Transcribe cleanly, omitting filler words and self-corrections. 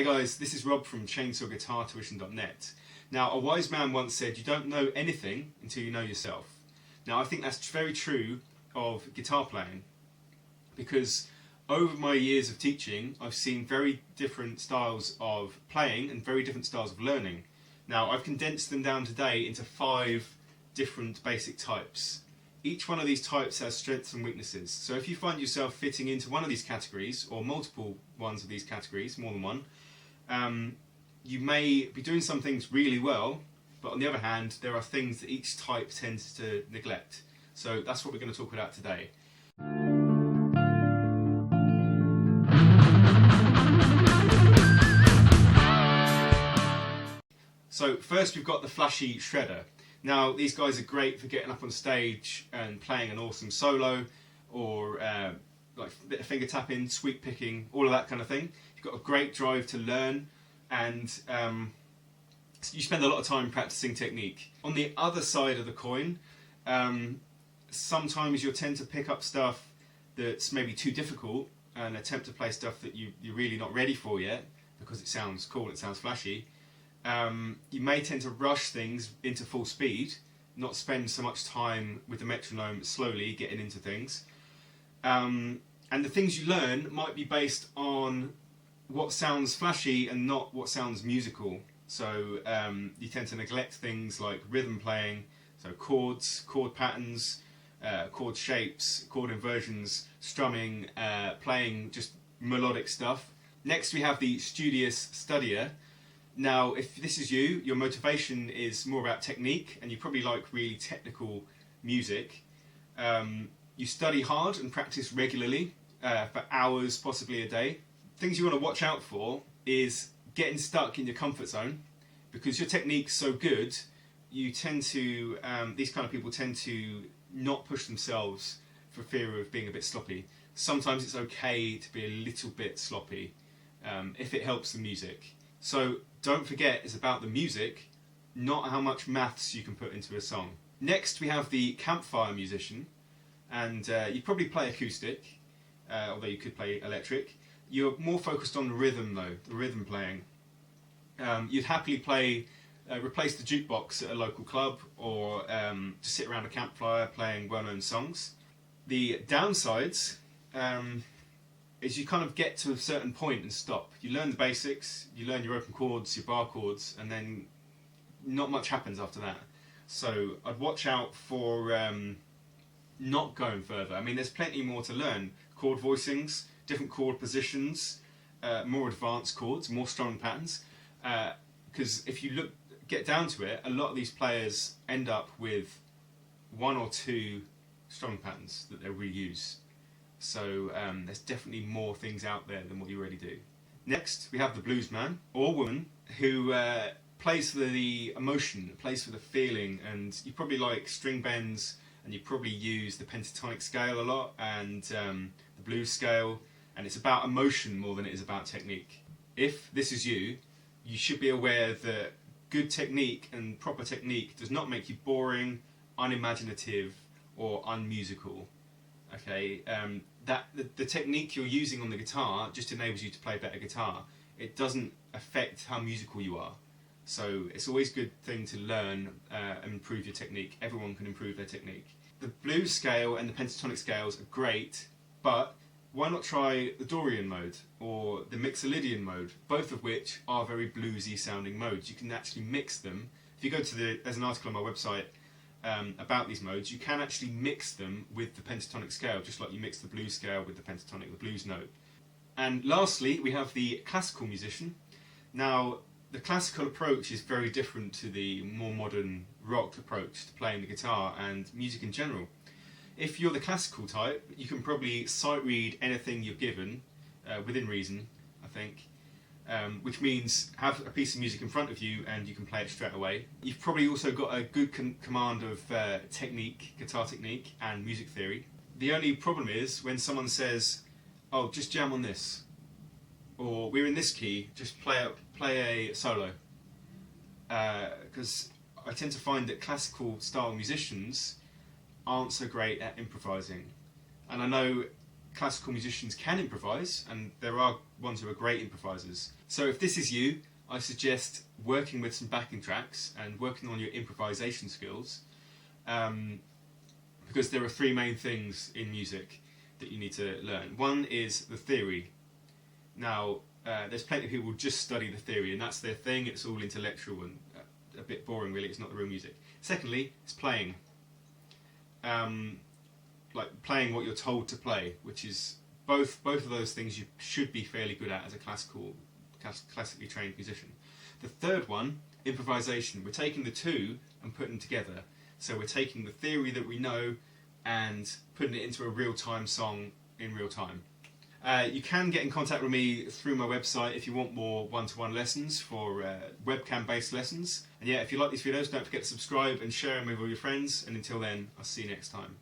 Hey guys, this is Rob from ChainsawGuitarTuition.net. Now, a wise man once said, you don't know anything until you know yourself. Now, I think that's very true of guitar playing, because over my years of teaching, I've seen very different styles of playing and very different styles of learning. Now, I've condensed them down today into 5 different basic types. Each one of these types has strengths and weaknesses. So if you find yourself fitting into one of these categories, or multiple ones of these categories, more than one, you may be doing some things really well, but on the other hand, there are things that each type tends to neglect. So that's what we're going to talk about today. So first we've got the flashy shredder. Now these guys are great for getting up on stage and playing an awesome solo, or like a bit of finger tapping, sweep picking, all of that kind of thing. You've got a great drive to learn, and you spend a lot of time practicing technique. On the other side of the coin, sometimes you'll tend to pick up stuff that's maybe too difficult and attempt to play stuff that you're really not ready for yet because it sounds cool, it sounds flashy. You may tend to rush things into full speed, not spend so much time with the metronome, slowly getting into things. And the things you learn might be based on what sounds flashy and not what sounds musical. So you tend to neglect things like rhythm playing, so chords, chord patterns, chord shapes, chord inversions, strumming, playing just melodic stuff. Next we have the studious studier. Now, if this is you, your motivation is more about technique, and you probably like really technical music. You study hard and practice regularly for hours, possibly a day. Things you want to watch out for is getting stuck in your comfort zone, because your technique's so good, you tend to, these kind of people tend to not push themselves for fear of being a bit sloppy. Sometimes it's okay to be a little bit sloppy if it helps the music. So don't forget, it's about the music, not how much maths you can put into a song. Next we have the Campfire Musician, and you probably play acoustic, although you could play electric. You're more focused on the rhythm though, the rhythm playing. You'd happily play, replace the jukebox at a local club, or just sit around a campfire playing well-known songs. The downsides is you kind of get to a certain point and stop. You learn the basics, you learn your open chords, your bar chords, and then not much happens after that. So I'd watch out for not going further. I mean, there's plenty more to learn. Chord voicings, different chord positions, more advanced chords, more strong patterns. Because if you get down to it, a lot of these players end up with 1 or 2 strum patterns that they reuse. So there's definitely more things out there than what you already do. Next, we have the blues man or woman who plays for the emotion, plays for the feeling, and you probably like string bends, and you probably use the pentatonic scale a lot, and the blues scale, and it's about emotion more than it is about technique. If this is you, you should be aware that good technique and proper technique does not make you boring, unimaginative, or unmusical. Okay, the technique you're using on the guitar just enables you to play better guitar. It doesn't affect how musical you are. So it's always a good thing to learn and improve your technique. Everyone can improve their technique. The blues scale and the pentatonic scales are great, but why not try the Dorian mode or the Mixolydian mode, both of which are very bluesy sounding modes. You can actually mix them. If you go to there's an article on my website about these modes, you can actually mix them with the pentatonic scale, just like you mix the blues scale with the pentatonic, the blues note. And lastly, we have the classical musician. Now, the classical approach is very different to the more modern rock approach to playing the guitar and music in general. If you're the classical type, you can probably sight read anything you're given, within reason, I think. Which means have a piece of music in front of you and you can play it straight away. You've probably also got a good command of technique, guitar technique and music theory. The only problem is when someone says, oh, just jam on this, or we're in this key, just play a solo. Because I tend to find that classical style musicians aren't so great at improvising. And I know classical musicians can improvise, and there are ones who are great improvisers. So if this is you, I suggest working with some backing tracks and working on your improvisation skills, because there are three main things in music that you need to learn. One is the theory. Now, there's plenty of people who just study the theory, and that's their thing. It's all intellectual and a bit boring, really. It's not the real music. Secondly, it's playing. Like playing what you're told to play, which is both of those things you should be fairly good at as a classically trained musician. The third one, improvisation. We're taking the two and putting them together. So we're taking the theory that we know and putting it into a real-time song in real time. You can get in contact with me through my website if you want more one-to-one lessons for webcam-based lessons. And yeah, if you like these videos, don't forget to subscribe and share them with all your friends. And until then, I'll see you next time.